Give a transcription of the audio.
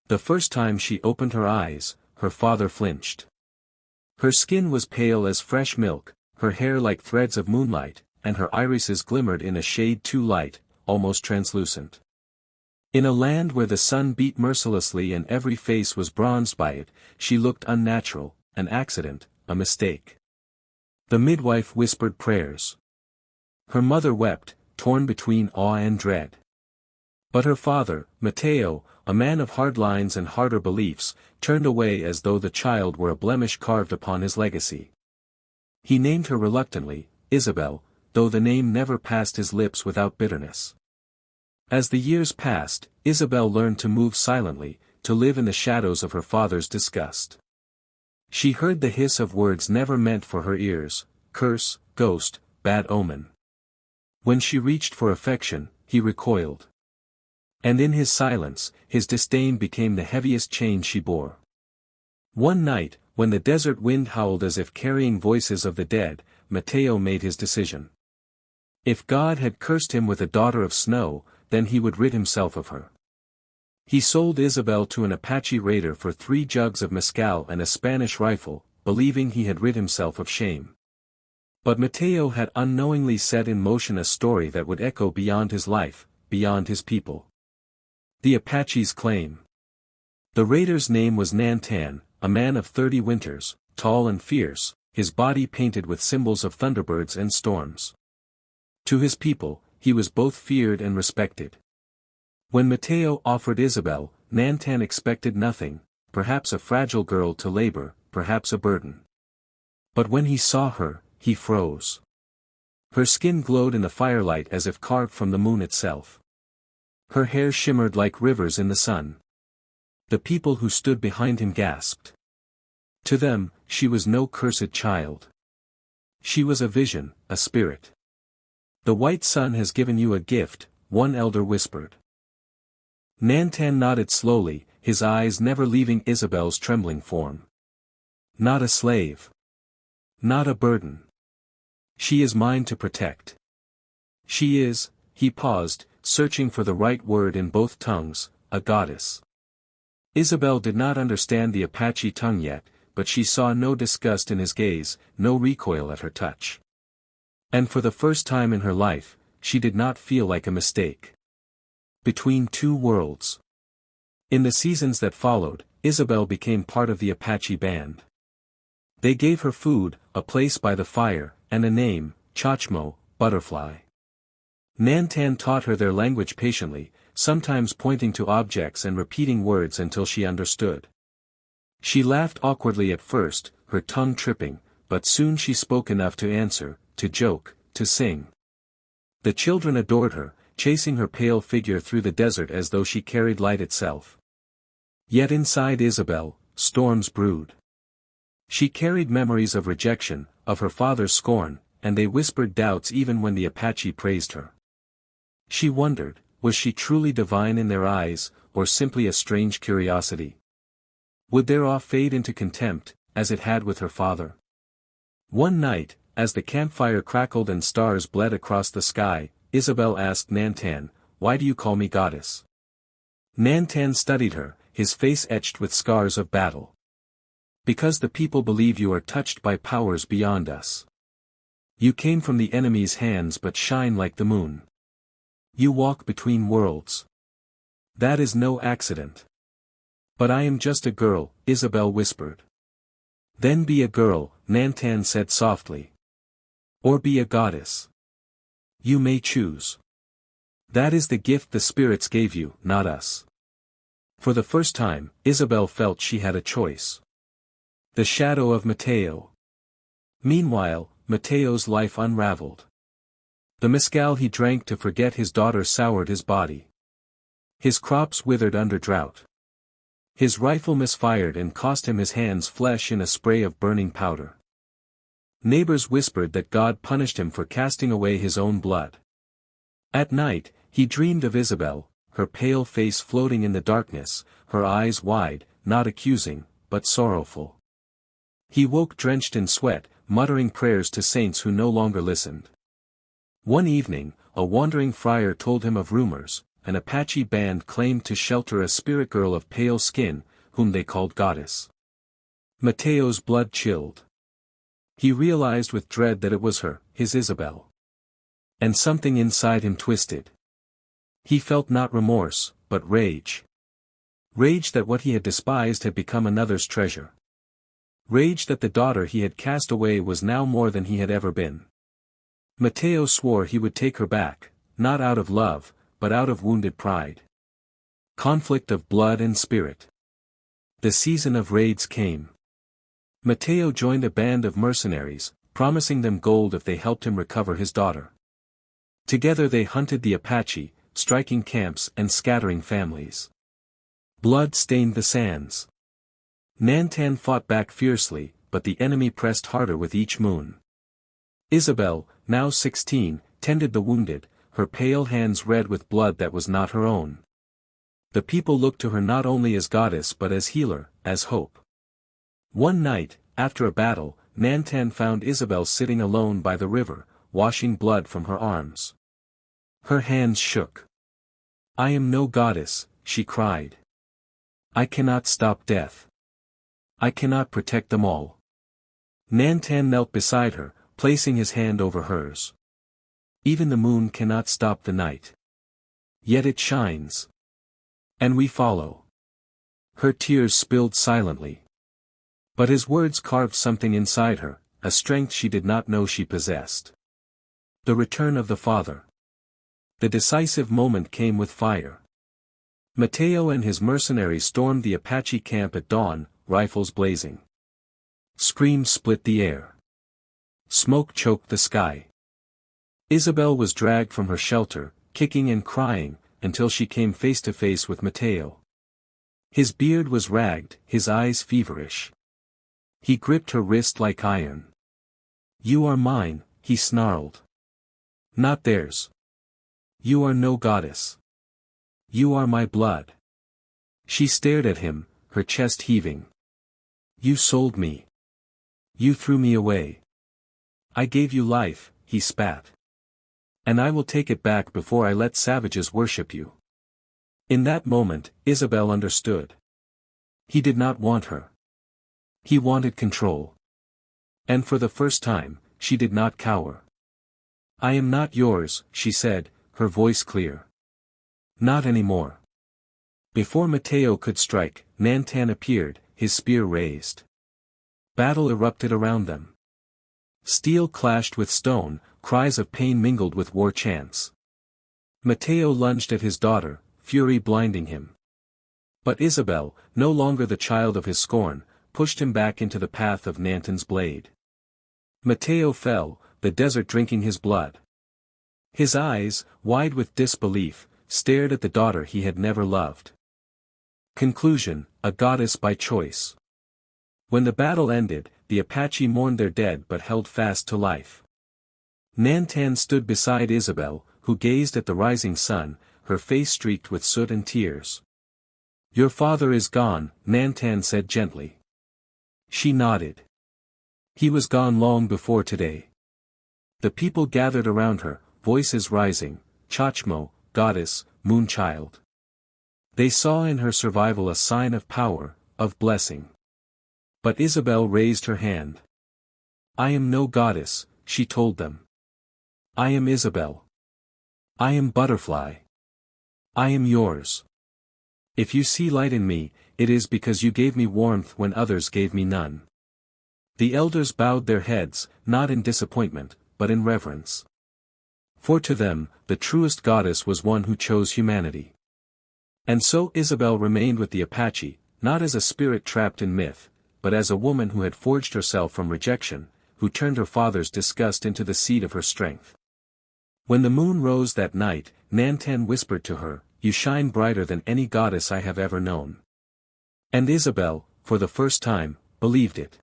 The first time she opened her eyes, her father flinched. Her skin was pale as fresh milk, her hair like threads of moonlight, and her irises glimmered in a shade too light, almost translucent. In a land where the sun beat mercilessly and every face was bronzed by it, she looked unnatural, an accident, a mistake. The midwife whispered prayers. Her mother wept, torn between awe and dread. But her father, Matteo, a man of hard lines and harder beliefs, turned away as though the child were a blemish carved upon his legacy. He named her reluctantly, Isabel, though the name never passed his lips without bitterness. As the years passed, Isabel learned to move silently, to live in the shadows of her father's disgust. She heard the hiss of words never meant for her ears: curse, ghost, bad omen. When she reached for affection, he recoiled. And in his silence, his disdain became the heaviest chain she bore. One night, when the desert wind howled as if carrying voices of the dead, Matteo made his decision. If God had cursed him with a daughter of snow, then he would rid himself of her. He sold Isabel to an Apache raider for 3 jugs of mezcal and a Spanish rifle, believing he had rid himself of shame. But Matteo had unknowingly set in motion a story that would echo beyond his life, beyond his people. The Apache's claim. The raider's name was Nantan, a man of 30 winters, tall and fierce, his body painted with symbols of thunderbirds and storms. To his people, he was both feared and respected. When Matteo offered Isabel, Nantan expected nothing, perhaps a fragile girl to labor, perhaps a burden. But when he saw her, he froze. Her skin glowed in the firelight as if carved from the moon itself. Her hair shimmered like rivers in the sun. The people who stood behind him gasped. To them, she was no cursed child. She was a vision, a spirit. The white sun has given you a gift, one elder whispered. Nantan nodded slowly, his eyes never leaving Isabel's trembling form. Not a slave. Not a burden. She is mine to protect. She is, he paused, searching for the right word in both tongues, a goddess. Isabel did not understand the Apache tongue yet, but she saw no disgust in his gaze, no recoil at her touch. And for the first time in her life, she did not feel like a mistake. Between 2 worlds. In the seasons that followed, Isabel became part of the Apache band. They gave her food, a place by the fire, and a name, Chachmo, butterfly. Nantan taught her their language patiently, sometimes pointing to objects and repeating words until she understood. She laughed awkwardly at first, her tongue tripping, but soon she spoke enough to answer, to joke, to sing. The children adored her, chasing her pale figure through the desert as though she carried light itself. Yet inside Isabel, storms brewed. She carried memories of rejection, of her father's scorn, and they whispered doubts even when the Apache praised her. She wondered, was she truly divine in their eyes, or simply a strange curiosity? Would their awe fade into contempt, as it had with her father? One night, as the campfire crackled and stars bled across the sky, Isabel asked Nantan, "Why do you call me goddess?" Nantan studied her, his face etched with scars of battle. "Because the people believe you are touched by powers beyond us. You came from the enemy's hands but shine like the moon. You walk between worlds. That is no accident." "But I am just a girl," Isabel whispered. "Then be a girl," Nantan said softly. "Or be a goddess. You may choose. That is the gift the spirits gave you, not us." For the first time, Isabel felt she had a choice. The shadow of Matteo. Meanwhile, Matteo's life unraveled. The mezcal he drank to forget his daughter soured his body. His crops withered under drought. His rifle misfired and cost him his hands flesh in a spray of burning powder. Neighbors whispered that God punished him for casting away his own blood. At night, he dreamed of Isabel, her pale face floating in the darkness, her eyes wide, not accusing, but sorrowful. He woke drenched in sweat, muttering prayers to saints who no longer listened. One evening, a wandering friar told him of rumors, an Apache band claimed to shelter a spirit girl of pale skin, whom they called Goddess. Mateo's blood chilled. He realized with dread that it was her, his Isabel. And something inside him twisted. He felt not remorse, but rage. Rage that what he had despised had become another's treasure. Rage that the daughter he had cast away was now more than he had ever been. Mateo swore he would take her back, not out of love, but out of wounded pride. Conflict of blood and spirit. The season of raids came. Mateo joined a band of mercenaries, promising them gold if they helped him recover his daughter. Together they hunted the Apache, striking camps and scattering families. Blood stained the sands. Nantan fought back fiercely, but the enemy pressed harder with each moon. Isabel, now 16, tended the wounded, her pale hands red with blood that was not her own. The people looked to her not only as goddess but as healer, as hope. One night, after a battle, Nantan found Isabel sitting alone by the river, washing blood from her arms. Her hands shook. "I am no goddess," she cried. "I cannot stop death. I cannot protect them all." Nantan knelt beside her, placing his hand over hers. "Even the moon cannot stop the night. Yet it shines. And we follow." Her tears spilled silently. But his words carved something inside her, a strength she did not know she possessed. The return of the father. The decisive moment came with fire. Mateo and his mercenaries stormed the Apache camp at dawn, rifles blazing. Screams split the air. Smoke choked the sky. Isabel was dragged from her shelter, kicking and crying, until she came face to face with Mateo. His beard was ragged, his eyes feverish. He gripped her wrist like iron. "You are mine," he snarled. "Not theirs. You are no goddess. You are my blood." She stared at him, her chest heaving. "You sold me. You threw me away. I gave you life," he spat. "And I will take it back before I let savages worship you." In that moment, Isabel understood. He did not want her. He wanted control. And for the first time, she did not cower. "I am not yours," she said, her voice clear. "Not anymore." Before Mateo could strike, Nantan appeared, his spear raised. Battle erupted around them. Steel clashed with stone, cries of pain mingled with war chants. Mateo lunged at his daughter, fury blinding him. But Isabel, no longer the child of his scorn, pushed him back into the path of Nantan's blade. Mateo fell, the desert drinking his blood. His eyes, wide with disbelief, stared at the daughter he had never loved. Conclusion: a goddess by choice. When the battle ended, the Apache mourned their dead but held fast to life. Nantan stood beside Isabel, who gazed at the rising sun, her face streaked with soot and tears. "Your father is gone," Nantan said gently. She nodded. "He was gone long before today." The people gathered around her, voices rising, "Chachmo, goddess, moonchild." They saw in her survival a sign of power, of blessing. But Isabel raised her hand. "I am no goddess," she told them. "I am Isabel. I am Butterfly. I am yours. If you see light in me, it is because you gave me warmth when others gave me none." The elders bowed their heads, not in disappointment, but in reverence. For to them, the truest goddess was one who chose humanity. And so Isabel remained with the Apache, not as a spirit trapped in myth, but as a woman who had forged herself from rejection, who turned her father's disgust into the seed of her strength. When the moon rose that night, Nantan whispered to her, "You shine brighter than any goddess I have ever known." And Isabel, for the first time, believed it.